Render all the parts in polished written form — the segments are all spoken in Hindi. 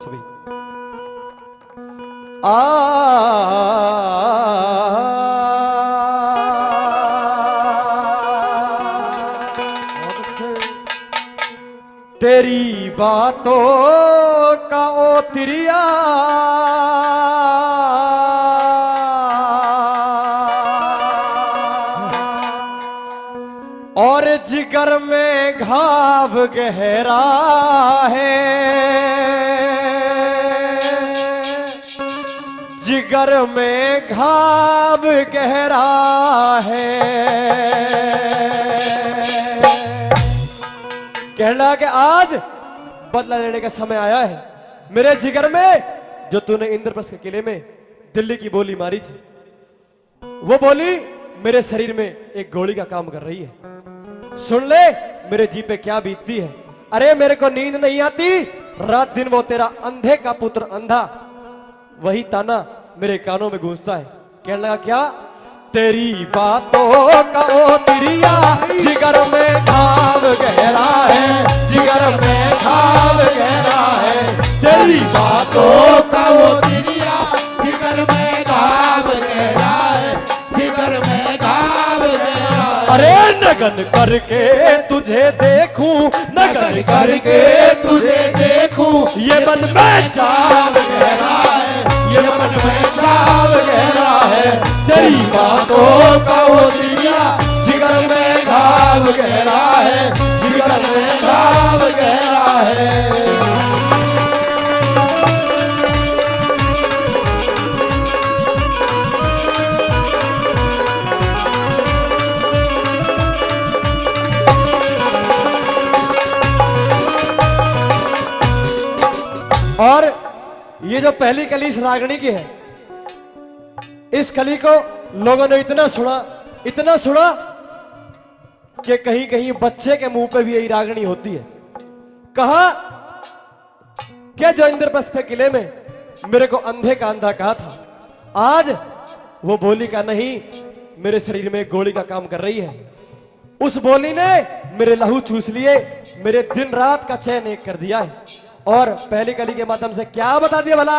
सभी तेरी बातों का ओ तिरिया और जिगर में घाव गहरा है, जिगर में घाव गहरा है। कहना कि आज बदला लेने का समय आया है मेरे जिगर में। जो तूने इंद्रप्रस्थ के किले में दिल्ली की बोली मारी थी, वो बोली मेरे शरीर में एक गोली का काम कर रही है। सुन ले मेरे जी पे क्या बीतती है। अरे मेरे को नींद नहीं आती, रात दिन वो तेरा अंधे का पुत्र अंधा, वही ताना मेरे कानों में गूंजता है। कहने लगा क्या? तेरी बातों का ओ तिरिया जिगर में घाव गहरा है, जिगर में घाव गहरा है। तेरी बातों का वो तिरिया जिगर में घाव गहरा है, जिगर में घाव गहरा है। अरे नगन करके तुझे देखूं, नगन करके तुझे देखूं, ये मन में चाव गहरा है, ये मन में चाव गहरा है। तेरी बातों का वो तिरिया जिगर में घाव गहरा है, जिगर में घाव गहरा है। और ये जो पहली कली इस रागनी की है, इस कली को लोगों ने इतना सुना कि कहीं कहीं बच्चे के मुंह पे भी यही रागनी होती है। कहा कि जो इंद्रप्रस्थ के किले में मेरे को अंधे का अंधा कहा था, आज वो बोली का नहीं मेरे शरीर में गोली का काम कर रही है। उस बोली ने मेरे लहू चूस लिए, मेरे दिन रात का चैन एक कर दिया है। और पहली कली के माध्यम से क्या बता दिया भला?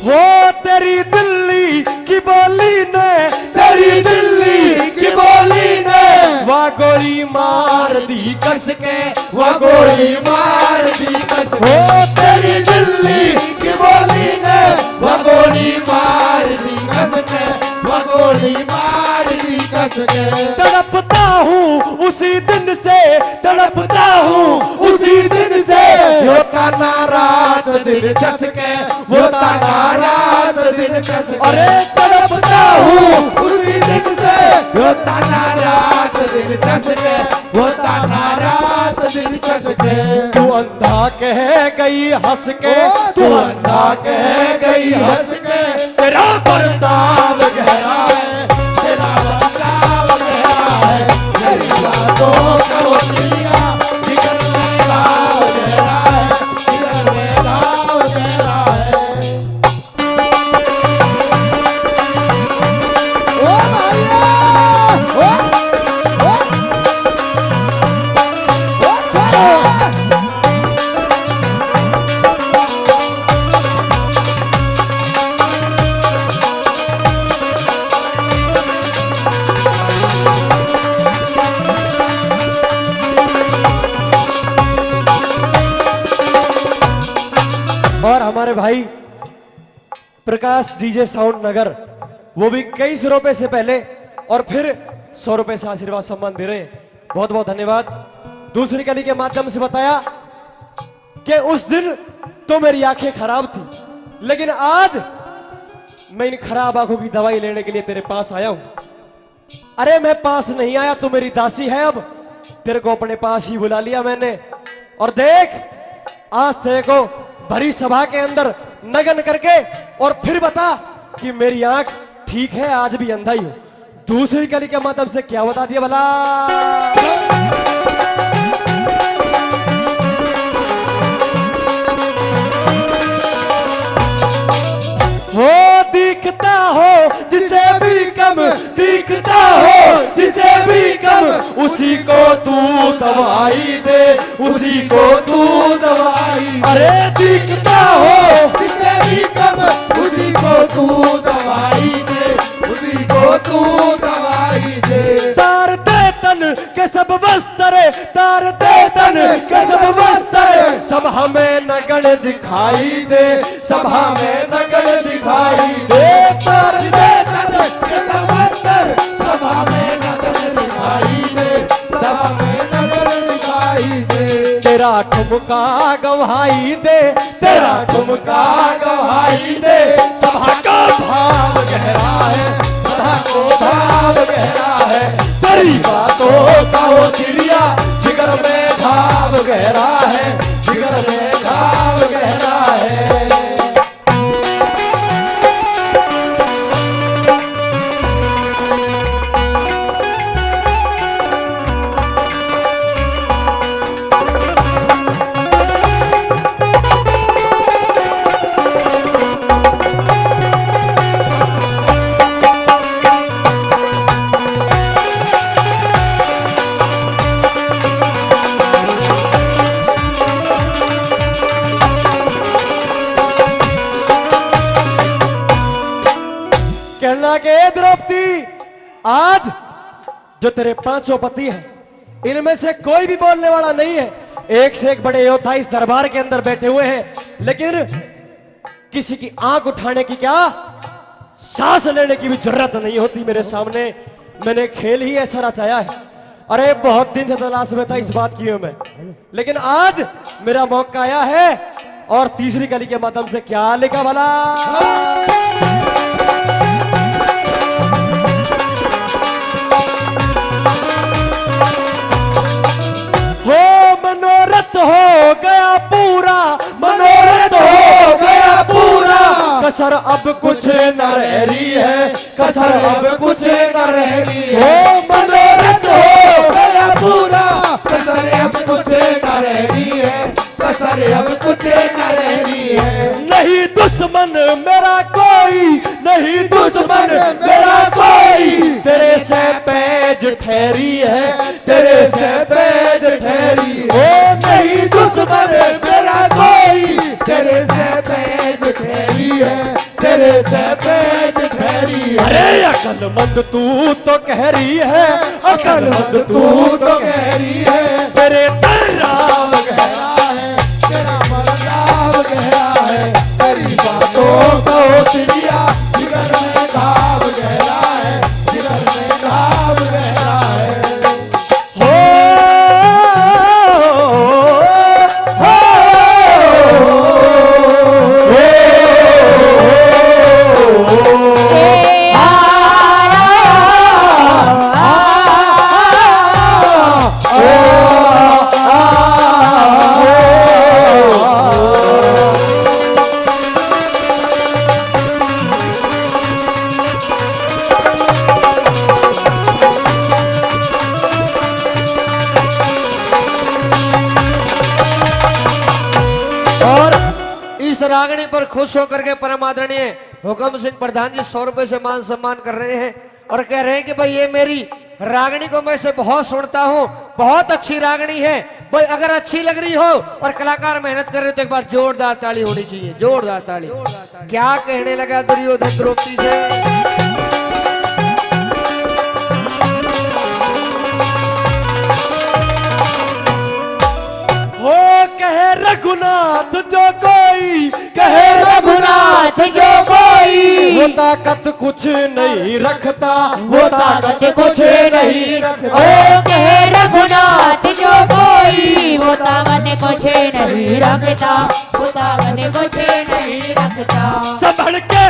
वो तेरी दिल्ली की बोली ने, तेरी दिल्ली की बोली ने वह गोली मार दी कस के, वह गोली मार दी कस के। वो तेरी दिल्ली की बोली ने वह गोली मार दी कस के, वह गोली मार दी कस के। तड़पता हूँ उसी दिन से, तड़पता हूँ उसी दिन से, वो ताना रात दिन चस के, वो ताना रात दिन चस के। अरे तड़पता हूँ उसी दिन से, वो ताना रात दिन चस के, वो ताना रात दिन चस के। तू अंधा कह गई हंस के, तू अंधा कह गई हंस के, तेरा बर्ताव गहरा है, तेरा बर्ताव गहरा है। तेरी बातों का वो तिरिया जिगर में घाव गहरा है, जिगर में घाव गहरा है। ओ भैया, और हमारे भाई प्रकाश डीजे साउंड नगर, वो भी कई 100 रुपए से पहले और फिर 100 रुपए से आशीर्वाद सम्मान दे रहे हैं। बहुत बहुत धन्यवाद। दूसरी कली के माध्यम से बताया कि उस दिन तो मेरी आंखें खराब थी, लेकिन आज मैं इन खराब आंखों की दवाई लेने के लिए तेरे पास आया हूं। अरे मैं पास नहीं आया, तू मेरी दासी है, अब तेरे को अपने पास ही बुला लिया मैंने। और देख आज तेरे को भरी सभा के अंदर नगन करके और फिर बता कि मेरी आंख ठीक है, आज भी अंधा ही हूं। दूसरी कली के माध्यम से क्या बता दिया भला? वो दिखता हो जिसे भी कम दिखता हो, दिखाई दे, सभा में नगर दिखाई दे, तर दे तर के समंदर सभा में नगर दिखाई दे, सभा में नगर दिखाई दे। तेरा ठुमका गवाही दे, तेरा ठुमका गवाही दे, सभा का भाव गहरा है, सभा को भाव गहरा है, तेरी बातों का वो तिरिया जिगर में भाव गहरा है, जिगर में भाव गहरा है। कहना के द्रौपदी, आज जो तेरे पांचों पति हैं, इनमें से कोई भी बोलने वाला नहीं है। एक से एक बड़े योद्धा इस दरबार के अंदर बैठे हुए हैं, लेकिन किसी की आंख उठाने की क्या, सांस लेने की भी जरूरत नहीं होती मेरे सामने। मैंने खेल ही ऐसा रचाया है। अरे बहुत दिन से तलाश में था इस बात की मैं, लेकिन आज मेरा मौका आया है। और तीसरी कली के माध्यम से क्या लिखा भला, मनोरथ हो गया पूरा, मनोरथ हो गया पूरा, कसर अब कुछ न रह रही है, कसर अब कुछ न रह रही है। मनोरथ हो गया पूरा, कसर अब कुछ न रह रही है, कसर अब कुछ न रह रही है। नहीं दुश्मन मेरा कोई, नहीं दुश्मन मेरा कोई, तेरे से पैज ठहरी है, तेरे से पैज ठहरी है। नहीं दुश्मन मेरा कोई, तेरे से पैज ठहरी है, तेरे से पैज ठहरी है। अरे अकलमंद तू तो कह रही है, अकलमंद तू तो कह रही है, तेरे तराव गहरा है, तेरा बदलाव गहरा है, तेरी बातों को तिरिया जिगर में घाव गहरा है, जिगर में घाव गहरा है। रागनी पर खुश होकर के परम आदरणीय हुक्म सिंह प्रधान जी 100 रुपए से मान सम्मान कर रहे हैं और कह रहे हैं कि भाई ये मेरी रागनी को मैं से बहुत सुनता हूँ, बहुत अच्छी रागनी है भाई। अगर अच्छी लग रही हो और कलाकार मेहनत कर रहे हो तो एक बार जोरदार ताली होनी चाहिए, जोरदार ताली। क्या कहने लगा दुर्योधन द्रौपदी से, कहे रघुनाथ जो कोई, कहे रघुनाथ जो कोई, वो ताकत कुछ नहीं रखता, वो ताकत कुछ नहीं रखता। ओ कहे रघुनाथ जो कोई, वो ताकत कुछ नहीं रखता, वो ताकत कुछ नहीं रखता। संभल के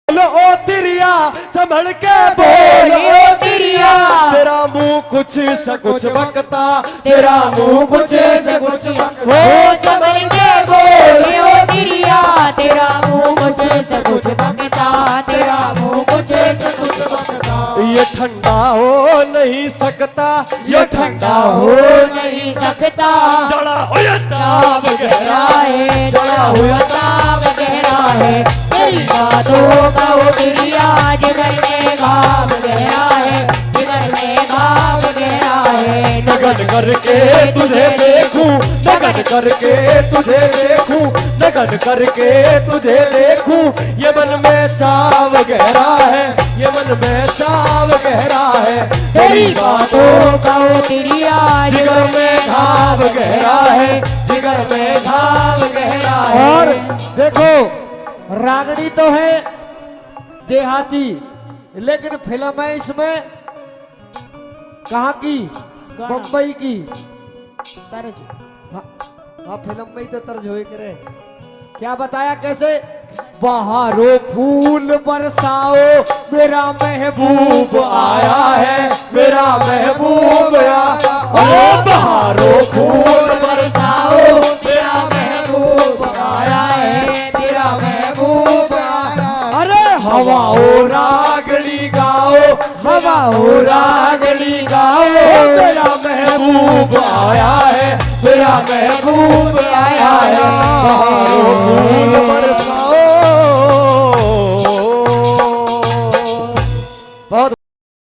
बोलो ओ तिरिया, संभल के बोलो ओ तिरिया, तेरा मुंह कुछ से कुछ बकता, तेरा मुंह कुछ से कुछ बकता। ओ संभल के बोलो ओ तिरिया, तेरा मुंह कुछ से कुछ बकता, तेरा मुंह कुछ से कुछ बकता। ये ठंडा हो नहीं सकता, ये ठंडा हो नहीं सकता, जड़ा हुआ ताप गहरा है, जड़ा हुआ ताप गहरा है, तेरी बातों का वो तिरिया जिगर में घाव गहरा है, जिगर में घाव गहरा है। नगन करके तुझे देखूं, नगन करके तुझे देखूं, नगन करके तुझे देखूं, ये मन में चाव गहरा है, ये मन में चाव गहरा है। है तेरी बातों का वो तिरिया जिगर में घाव गहरा है, जिगर में घाव गहरा है। और देखो रागड़ी तो है देहाती, लेकिन फिल्म है इसमें कहाँ की? मुंबई की। तर्ज हाँ फिल्म में ही तो तर्ज हुई करे। क्या बताया कैसे? बहारो फूल बरसाओ मेरा महबूब आया है, मेरा महबूब आया। ओ बहारो फूल बरसाओ मेरा महबूब आया है, तेरा महबूब आया। अरे हवाओ रागड़ी गाओ, हवाओ रागड़ी गाओ, मेरा महबूब आया है, मेरा महबूब आया है। बहारो